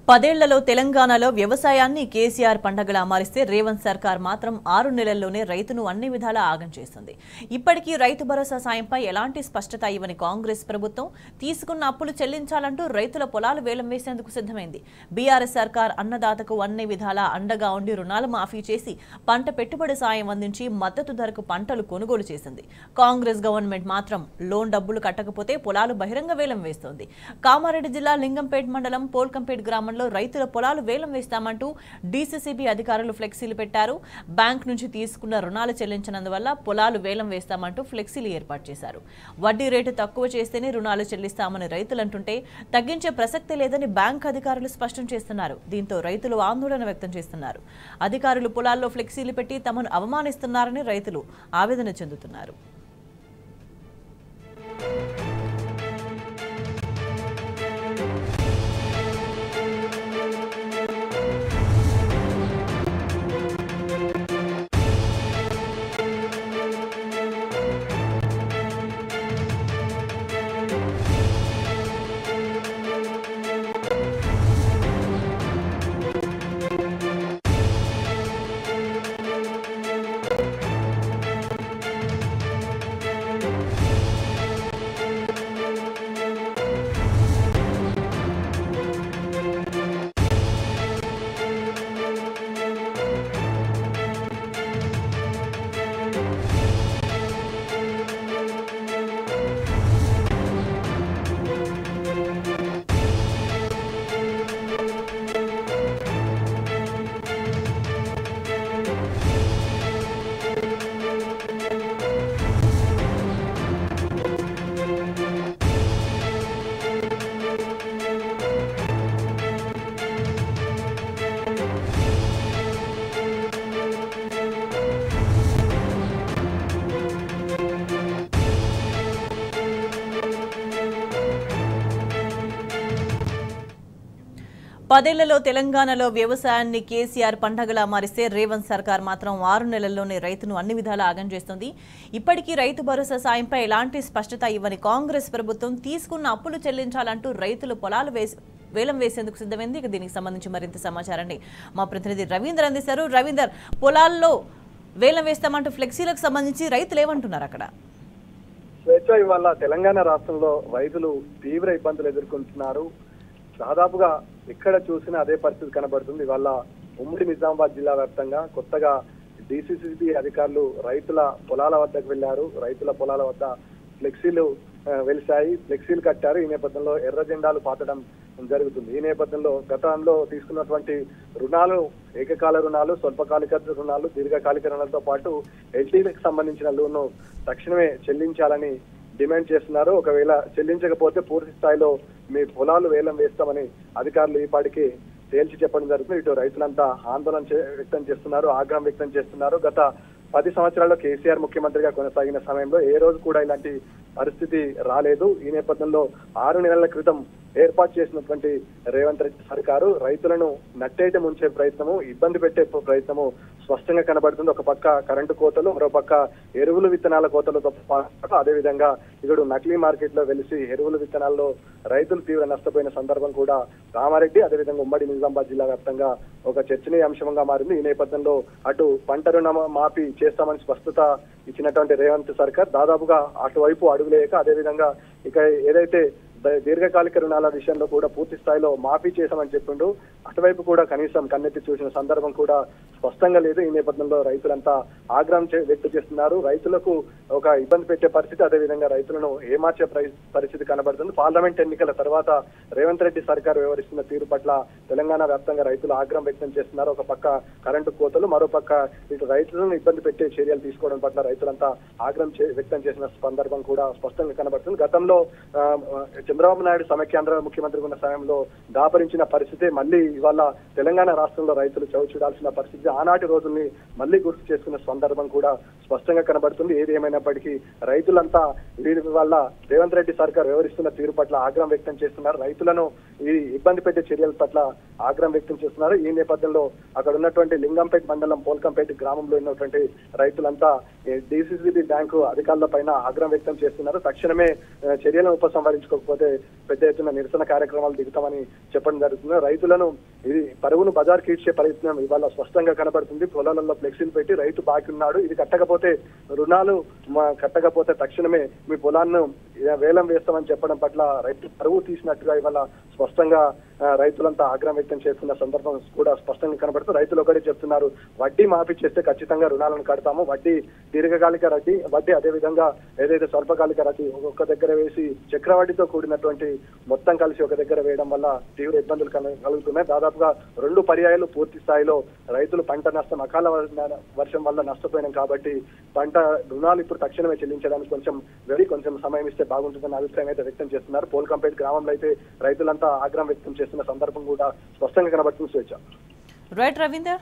పదేళ్లలో తెలంగాణలో వ్యవసాయాన్ని కేసీఆర్ పండగలా మారిస్తే రేవంత్ సర్కార్ మాత్రం 6 నెలల్లోనే రైతును అన్ని విధాలా ఆగం చేస్తుంది. ఇప్పటికీ రైతు భరోసా సాయంపై ఎలాంటి స్పష్టత ఇవ్వని కాంగ్రెస్ ప్రభుత్వం తీసుకున్న అప్పులు చెల్లించాలంటూ రైతుల పొలాలు వేలం వేసేందుకు సిద్ధమైంది. బీఆర్ఎస్ సర్కార్ అన్నదాతకు అన్ని విధాలా అండగా ఉండి రుణాలు మాఫీ చేసి పంట పెట్టుబడి సాయం అందించి మద్దతు ధరకు పంటలు కొనుగోలు చేసింది. కాంగ్రెస్ గవర్నమెంట్ మాత్రం లోన్ డబ్బులు కట్టకపోతే పొలాలు బహిరంగ వేలం వేస్తోంది. కామారెడ్డి జిల్లా లింగంపేట్ మండలం పోల్కంపేట్ గ్రామంలో రైతుల పొలాలు వేలం వేస్తామంటూ డీసీసీబీ అధికారులు ఫ్లెక్సీలు పెట్టారు. బ్యాంక్ నుంచి తీసుకున్న రుణాలు చెల్లించనందువల్ల పొలాలు వేలం వేస్తామంటూ ఫ్లెక్సీలు ఏర్పాటు చేశారు. వడ్డీ రేటు తక్కువ చేస్తేనే రుణాలు చెల్లిస్తామని రైతులంటుంటే తగ్గించే ప్రసక్తి లేదని బ్యాంక్ అధికారులు స్పష్టం చేస్తున్నారు. దీంతో రైతులు ఆందోళన వ్యక్తం చేస్తున్నారు. అధికారులు పొలాల్లో ఫ్లెక్సీలు పెట్టి తమను అవమానిస్తున్నారని రైతులు ఆవేదన చెందుతున్నారు. పదేళ్లలో తెలంగాణలో వ్యవసాయాన్ని కేసీఆర్ పండగలా మారిస్తే రేవంత్ సర్కార్ మాత్రం 6 నెలల్లోనే రైతును అన్ని విధాలా ఆగం చేస్తుంది. ఇప్పటికీ రైతు భరోసా సాయంపై ఎలాంటి స్పష్టత ఇవ్వని కాంగ్రెస్ ప్రభుత్వం తీసుకున్న అప్పులు చెల్లించాలంటూ రైతులు పొలాలు వేలం వేసేందుకు సిద్ధమైంది. ఇక దీనికి సంబంధించి మరింత సమాచారాన్ని మా ప్రతినిధి రవీందర్ అందిస్తారు. రవీందర్, పొలాల్లో వేలం వేస్తామంటూ ఫ్లెక్సీలకు సంబంధించి రైతులు ఏమంటున్నారు అక్కడ? స్వేచ్ఛ ఇవాళ తెలంగాణ రాష్ట్రంలో రైతులు తీవ్ర ఇబ్బందులు ఎదుర్కొంటున్నారు. దాదాపుగా ఎక్కడ చూసినా అదే పరిస్థితి కనబడుతుంది. ఇవాళ ఉమ్మడి నిజామాబాద్ జిల్లా వ్యాప్తంగా కొత్తగా డీసీసీబీ అధికారులు రైతుల పొలాల వద్దకు వెళ్లారు. రైతుల పొలాల వద్ద ఫ్లెక్సీలు వెలిశాయి, ఫ్లెక్సీలు కట్టారు. ఈ నేపథ్యంలో ఎర్ర జెండాలు పాతడం జరుగుతుంది. ఈ నేపథ్యంలో గతంలో తీసుకున్నటువంటి రుణాలు, ఏకకాల రుణాలు, స్వల్పకాలిక రుణాలు, దీర్ఘకాలిక రుణాలతో పాటు ఎల్టీలకు సంబంధించిన లోన్ను తక్షణమే చెల్లించాలని డిమాండ్ చేస్తున్నారు. ఒకవేళ చెల్లించకపోతే పూర్తి స్థాయిలో మీ పొలాలు వేలం వేస్తామని అధికారులు ఈపాటికి తేల్చి చెప్పడం జరుగుతుంది. ఇటు రైతులంతా ఆందోళన వ్యక్తం చేస్తున్నారు, ఆగ్రహం వ్యక్తం చేస్తున్నారు. గత 10 సంవత్సరాల్లో కేసీఆర్ ముఖ్యమంత్రిగా కొనసాగిన సమయంలో ఏ రోజు కూడా ఇలాంటి పరిస్థితి రాలేదు. ఈ నేపథ్యంలో 6 నెలల క్రితం ఏర్పాటు చేసినటువంటి రేవంత్ రెడ్డి సర్కారు రైతులను నట్టేట ముంచే ప్రయత్నము, ఇబ్బంది పెట్టే ప్రయత్నము స్పష్టంగా కనబడుతుంది. ఒక పక్క కరెంటు కోతలు, మరో పక్క ఎరువులు విత్తనాల కోతలతో పాటు అదేవిధంగా ఇక్కడ నకిలీ మార్కెట్ లో వెలిసి ఎరువులు విత్తనాల్లో రైతులు తీవ్ర నష్టపోయిన సందర్భం కూడా కామారెడ్డి అదేవిధంగా ఉమ్మడి నిజామాబాద్ జిల్లా వ్యాప్తంగా ఒక చర్చనీయాంశంగా మారింది. ఈ నేపథ్యంలో అటు పంట రుణ మాఫీ చేస్తామని స్పష్టత ఇచ్చినటువంటి రేవంత్ సర్కార్ దాదాపుగా అటువైపు అడుగులేక అదేవిధంగా ఇక ఏదైతే దీర్ఘకాలిక రుణాల విషయంలో కూడా పూర్తి స్థాయిలో మాఫీ చేశామని చెప్పిండు, అటువైపు కూడా కనీసం కన్నెత్తి చూసిన సందర్భం కూడా స్పష్టంగా లేదు. ఈ నేపథ్యంలో రైతులంతా ఆగ్రహం వ్యక్తం చేస్తున్నారు. రైతులకు ఒక ఇబ్బంది పెట్టే పరిస్థితి, అదేవిధంగా రైతులను ఏమార్చే పరిస్థితి కనబడుతుంది. పార్లమెంట్ ఎన్నికల తర్వాత రేవంత్ రెడ్డి సర్కార్ వ్యవహరిస్తున్న తీరు పట్ల తెలంగాణ వ్యాప్తంగా రైతులు ఆగ్రహం వ్యక్తం చేస్తున్నారు. ఒక పక్క కరెంటు కోతలు, మరో పక్క ఇటు రైతులను ఇబ్బంది పెట్టే చర్యలు తీసుకోవడం పట్ల రైతులంతా ఆగ్రహం వ్యక్తం చేసిన సందర్భం కూడా స్పష్టంగా కనబడుతుంది. గతంలో చంద్రబాబు నాయుడు సమైక్యాంధ్ర ముఖ్యమంత్రి ఉన్న సమయంలో దాపరించిన పరిస్థితి మళ్ళీ ఇవాళ తెలంగాణ రాష్ట్రంలో రైతులు చవిచూడాల్సిన పరిస్థితి, ఆనాటి రోజుల్ని మళ్ళీ గుర్తు చేసుకున్న సందర్భం కూడా స్పష్టంగా కనబడుతుంది. ఏది ఏమైనప్పటికీ రైతులంతా వీరి వల్ల రేవంత్ రెడ్డి సర్కార్ వ్యవహరిస్తున్న తీరు పట్ల ఆగ్రహం వ్యక్తం చేస్తున్నారు. రైతులను ఈ ఇబ్బంది పెట్టే చర్యల పట్ల ఆగ్రహం వ్యక్తం చేస్తున్నారు. ఈ నేపథ్యంలో అక్కడ ఉన్నటువంటి లింగంపేట మండలం పోల్కంపేట గ్రామంలో ఉన్నటువంటి రైతులంతా డిసిసిబి బ్యాంకు అధికారుల పైన ఆగ్రహం వ్యక్తం చేస్తున్నారు. తక్షణమే చర్యలను ఉపసంహరించుకోకపోతే పెద్ద ఎత్తున నిరసన కార్యక్రమాలు దిగుతామని చెప్పడం జరుగుతుంది. రైతులను ఇది పరువును బజార్కి ఇచ్చే ప్రయత్నం ఇవాళ స్పష్టంగా కనబడుతుంది. పొలాలలో ఫ్లెక్సీలు పెట్టి రైతు బాకీ ఉన్నాడు, ఇది కట్టకపోతే రుణాలు కట్టకపోతే తక్షణమే మీ పొలాన్ని వేలం వేస్తామని చెప్పడం పట్ల రైతు పరువు తీసినట్టుగా ఇవాళ స్పష్టంగా రైతులంతా ఆగ్రహం వ్యక్తం చేస్తున్న సందర్భం కూడా స్పష్టంగా కనబడుతూ రైతులు ఒకటే చెప్తున్నారు, వడ్డీ మాఫీ చేస్తే ఖచ్చితంగా రుణాలను కడతాము, వడ్డీ దీర్ఘకాలిక వడ్డీ అదే విధంగా ఏదైతే స్వల్పకాలిక వడ్డీ ఒక్క దగ్గర వేసి చక్రవడ్డీతో కూడినటువంటి మొత్తం కలిసి ఒక దగ్గర వేయడం వల్ల తీవ్ర ఇబ్బందులు కలుగుతున్నాయి. దాదాపుగా 2 పర్యాయాలు పూర్తి స్థాయిలో రైతులు పంట నష్టం అకాల వర్షం వల్ల నష్టపోయినాం కాబట్టి పంట రుణాలు ఇప్పుడు తక్షణమే చెల్లించడానికి కొంచెం సమయం ఇస్తే బాగుంటుందన్న అభిప్రాయం అయితే వ్యక్తం చేస్తున్నారు. పోల్కంపేట గ్రామంలో అయితే రైతులంతా ఆగ్రహం వ్యక్తం చేస్తున్న సందర్భం కూడా స్పష్టంగా కనబడుతుంది. స్వేచ్ఛ. రైట్ రవీందర్.